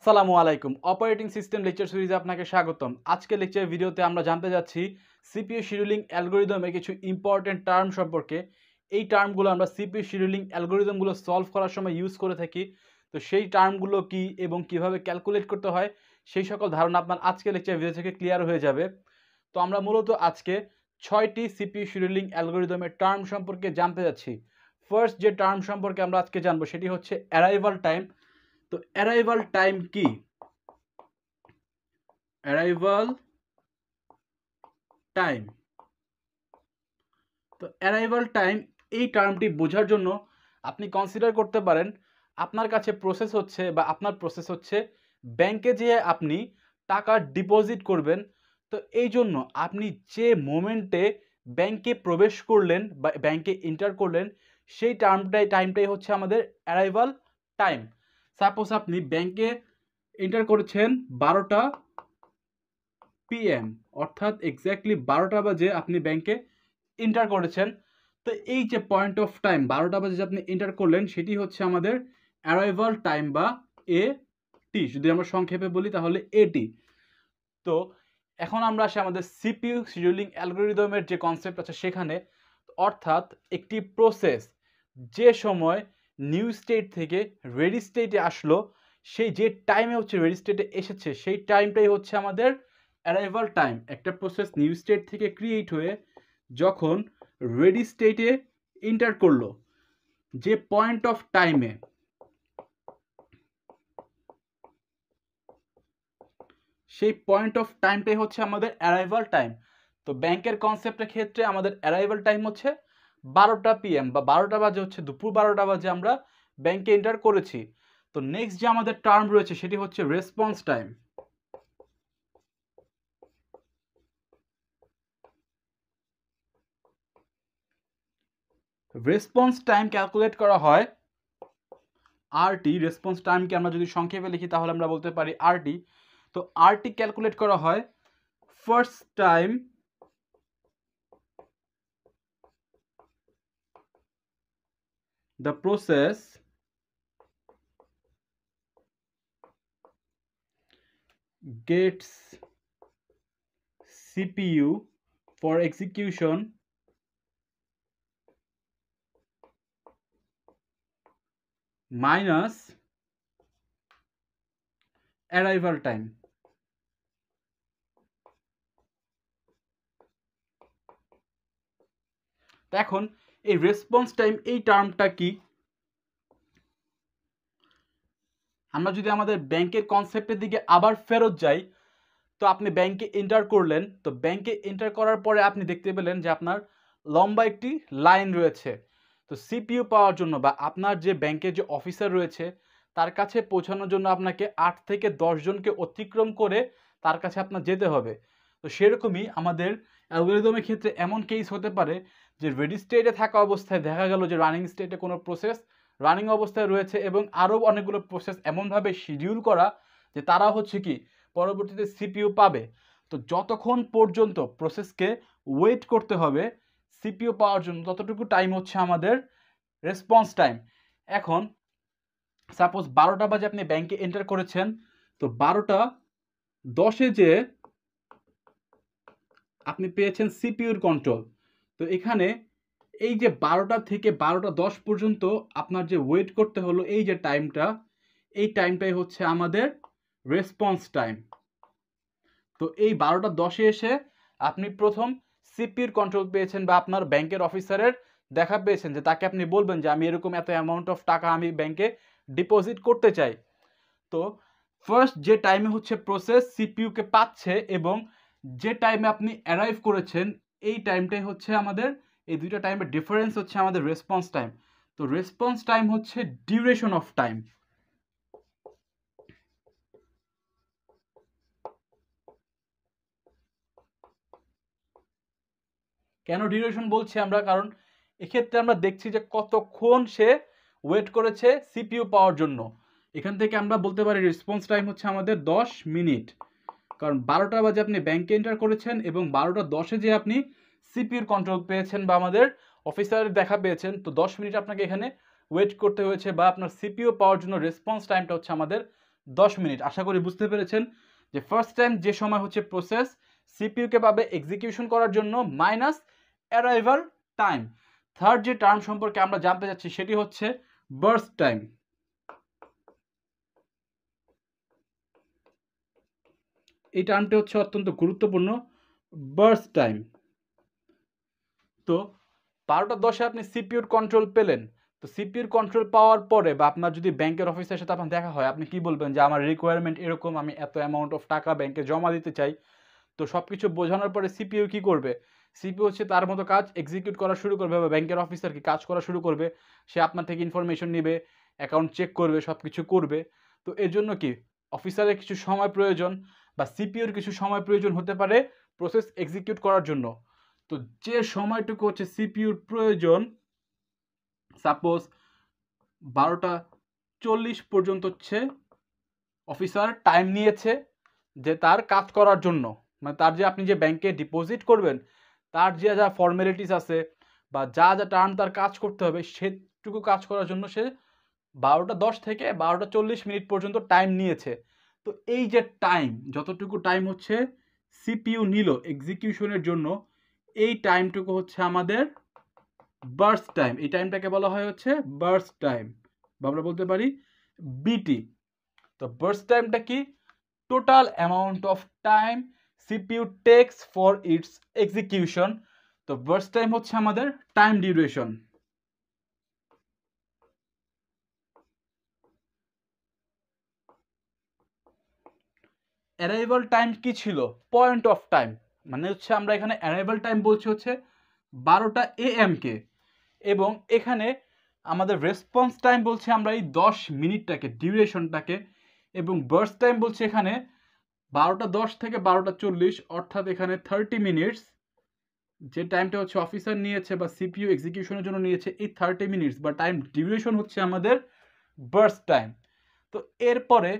আসসালামু আলাইকুম। Operating system lecture সিরিজে আপনাকে স্বাগতম। আজকের লেকচার ভিডিওতে আমরা জানতে যাচ্ছি সিপিইউ শিডিউলিং অ্যালগরিদমের কিছু ইম্পর্টেন্ট টার্ম সম্পর্কে। এই টার্মগুলো আমরা সিপিইউ শিডিউলিং অ্যালগরিদমগুলো সলভ করার সময় ইউজ করে থাকি। তো সেই টার্মগুলো কি এবং কিভাবে ক্যালকুলেট করতে হয় সেই সকল ধারণা আপনার আজকের লেকচার ভিডিও থেকে ক্লিয়ার হয়ে যাবে। তো আমরা মূলত আজকে 6টি সিপিইউ শিডিউলিং অ্যালগরিদমের টার্ম সম্পর্কে জানতে যাচ্ছি। ফার্স্ট যে টার্ম সম্পর্কে আমরা আজকে জানবো সেটি হচ্ছে অ্যারাইভাল টাইম। তো অ্যারাইভাল টাইম কি? Arrival time. তো অ্যারাইভাল টাইম এই টার্মটি বোঝার জন্য আপনি কনসিডার করতে পারেন আপনার কাছে প্রসেস হচ্ছে বা আপনার প্রসেস হচ্ছে ব্যাংকে যেয়ে আপনি টাকা ডিপোজিট করবেন। তো এই জন্য আপনি যে মোমেন্টে ব্যাংকে প্রবেশ করলেন বা ব্যাংকে এন্টার করলেন সেই টাইমটাই হচ্ছে আমাদের অ্যারাইভাল টাইম। সাপোজ আপনি ব্যাংকে এন্টার করেছেন 12টা PM, অর্থাৎ এক্স্যাক্টলি 12টা বাজে আপনি ব্যাংকে এন্টার করেছেন। তো এই যে পয়েন্ট অফ টাইম 12টা বাজে যে আপনি এন্টার করলেন সেটি হচ্ছে আমাদের অ্যারাইভাল টাইম বা এটি, যদি আমরা সংক্ষেপে বলি তাহলে এটি। তো এখন আমরা আসি আমাদের সিপিইউ শিডিউলিং অ্যালগরিদমের যে কনসেপ্ট আছে সেখানে। অর্থাৎ একটি প্রসেস যে সময় নিউ স্টেট থেকে রেডি স্টেটে আসলো, সেই যে টাইমে হচ্ছে রেডি স্টেটে এসেছে সেই টাইমটাই হচ্ছে আমাদের অ্যারাইভাল টাইম। একটা প্রসেস নিউ স্টেট থেকে ক্রিয়েট হয়ে যখন রেডি স্টেটে এন্টার করলো, যে পয়েন্ট অফ টাইমে সেই পয়েন্ট অফ টাইমটাই হচ্ছে আমাদের অ্যারাইভাল টাইম। তো ব্যাংকের কনসেপ্টের ক্ষেত্রে আমাদের অ্যারাইভাল টাইম হচ্ছে 12টা PM বা 12টা বাজে, হচ্ছে দুপুর 12টা বাজে আমরা ব্যাংকে এন্টার করেছি। তো নেক্সট যে আমাদের টার্ম রয়েছে সেটি হচ্ছে response time. Response time calculate করা হয় আরটি। রেসপন্স টাইমকে আমরা যদি সংক্ষেপে লিখি তাহলে আমরা বলতে পারি আরটি। তো আরটি ক্যালকুলেট করা হয় first time the process gets CPU for execution minus arrival time। তো এখন এই রেসপন্স টাইম এই টার্মটা কি? আমরা যদি আমাদের ব্যাংকের কনসেপ্টের দিকে আবার ফেরত যাই, তো আপনি ব্যাংকে এন্টার করলেন। তো ব্যাংকে এন্টার করার পরে আপনি দেখতে পেলেন যে আপনার লম্বা একটি লাইন রয়েছে। তো সিপিইউ পাওয়ার জন্য বা আপনার যে ব্যাংকের যে অফিসার রয়েছে তার কাছে পৌঁছানোর জন্য আপনাকে 8 থেকে 10 জনকে অতিক্রম করে তার কাছে আপনার যেতে হবে। তো সেরকমই আমাদের অ্যালগরিদমের ক্ষেত্রে এমন কেস হতে পারে যে রেডি স্টেটে থাকা অবস্থায় দেখা গেল যে রানিং স্টেটে কোনো প্রসেস রানিং অবস্থায় রয়েছে এবং আরও অনেকগুলো প্রসেস এমনভাবে শিডিউল করা যে তারা হচ্ছে কি পরবর্তীতে সিপিইউ পাবে। তো যতক্ষণ পর্যন্ত প্রসেসকে ওয়েট করতে হবে সিপিইউ পাওয়ার জন্য, ততটুকু টাইম হচ্ছে আমাদের রেসপন্স টাইম। এখন সাপোজ 12টা বাজে আপনি ব্যাংকে এন্টার করেছেন। তো 12টা 10-এ যে আপনি পেয়েছেন সিপিইউর কন্ট্রোল। তো এখানে এই যে 12টা থেকে 12টা 10 পর্যন্ত আপনার যে ওয়েট করতে হলো, এই যে টাইমটা, এই টাইমটাই হচ্ছে আমাদের রেসপন্স টাইম। তো এই 12টা 10-এ এসে আপনি প্রথম সিপিইউর কন্ট্রোল পেয়েছেন বা আপনার ব্যাংকের অফিসারের দেখা পেয়েছেন যে তাকে আপনি বলবেন যে আমি এরকম এত অ্যামাউন্ট অফ টাকা আমি ব্যাংকে ডিপোজিট করতে চাই। তো ফার্স্ট যে টাইমে হচ্ছে প্রসেস সিপিইউকে পাচ্ছে এবং যে টাইমে আপনি অ্যারাইভ করেছেন এই টাইমটাই হচ্ছে আমাদের, এই দুইটা টাইমের ডিফারেন্স হচ্ছে আমাদের রেসপন্স টাইম। তো রেসপন্স টাইম হচ্ছে ডিউরেশন অফ টাইম। কেন ডিউরেশন বলছি আমরা? কারণ এক্ষেত্রে আমরা দেখছি যে কতক্ষণ সে ওয়েট করেছে সিপিইউ পাওয়ার জন্য। এখান থেকে আমরা বলতে পারি রেসপন্স টাইম হচ্ছে আমাদের 10 মিনিট। কারণ 12টা বাজে আপনি ব্যাংকে এন্টার করেছেন এবং 12টা 10-এ যে আপনি সিপিইউর কন্ট্রোল পেয়েছেন বা আমাদের অফিসারের দেখা পেয়েছেন, তো 10 মিনিট আপনাকে এখানে ওয়েট করতে হয়েছে বা আপনার সিপিইউ পাওয়ার জন্য রেসপন্স টাইমটা হচ্ছে আমাদের 10 মিনিট। আশা করি বুঝতে পেরেছেন যে ফার্স্ট টাইম যে সময় হচ্ছে প্রসেস সিপিইউকে পাবে এক্সিকিউশন করার জন্য মাইনাস অ্যারাইভাল টাইম। থার্ড যে টার্ম সম্পর্কে আমরা জানতে যাচ্ছি সেটি হচ্ছে বার্স্ট টাইম। এই টার্মটি হচ্ছে অত্যন্ত গুরুত্বপূর্ণ, বার্স্ট টাইম। তো 12:10 আপনি সিপিইউর কন্ট্রোল পেলেন। তো সিপিইউর কন্ট্রোল পাওয়ার পরে বা আপনার যদি ব্যাংকের অফিসের সাথে আপনার দেখা হয়, আপনি কি বলবেন যে আমার রিকোয়ারমেন্ট এরকম, আমি এত অ্যামাউন্ট অফ টাকা ব্যাংকে জমা দিতে চাই। তো সব কিছু বোঝানোর পরে সিপিইউ কি করবে? সিপিইউ হচ্ছে তার মতো কাজ এক্সিকিউট করা শুরু করবে বা ব্যাংকের অফিসার কি কাজ করা শুরু করবে। সে আপনার থেকে ইনফরমেশন নিবে, অ্যাকাউন্ট চেক করবে, সব কিছু করবে। তো এর জন্য কি অফিসারের কিছু সময় প্রয়োজন বা সিপিইউর কিছু সময় প্রয়োজন হতে পারে প্রসেস এক্সিকিউট করার জন্য। তো যে সময়টুকু হচ্ছে সিপিইউর প্রয়োজন, সাপোজ 12:40 পর্যন্ত হচ্ছে অফিসার টাইম নিয়েছে যে তার কাজ করার জন্য, মানে তার যে আপনি যে ব্যাংকে ডিপোজিট করবেন তার যে যা ফর্মালিটিস আছে বা যা যা টার্ম তার কাজ করতে হবে সেটুকু কাজ করার জন্য সে 12:10 থেকে 12:40 পর্যন্ত টাইম নিয়েছে। তো এই যে টাইম, যতটুকু টাইম হচ্ছে সিপিইউ নিল এক্সিকিউশনের জন্য, এই টাইমটুকু হচ্ছে আমাদের বার্স্ট টাইম। এই টাইমটাকে বলা হয় হচ্ছে বার্স্ট টাইম বা আমরা বলতে পারি বিটি। তো বার্স্ট টাইমটা কি? Total amount of time CPU takes for its execution. তো বার্স্ট টাইম হচ্ছে আমাদের টাইম ডিউরেশন। অ্যারাইভাল টাইম কি ছিল? পয়েন্ট অফ টাইম, মানে হচ্ছে আমরা এখানে অ্যারাইভাল টাইম বলছি হচ্ছে 12টা AM কে, এবং এখানে আমাদের রেসপন্স টাইম বলছি আমরা এই 10 মিনিটটাকে, ডিউরেশনটাকে, এবং বার্স্ট টাইম বলছি এখানে 12:10 থেকে 12:40, অর্থাৎ এখানে 30 মিনিটস যে টাইমটা হচ্ছে অফিসার নিয়েছে বা সিপিইউ এক্সিকিউশনের জন্য নিয়েছে, এই 30 মিনিটস বা টাইম ডিউরেশন হচ্ছে আমাদের বার্স্ট টাইম। তো এরপরে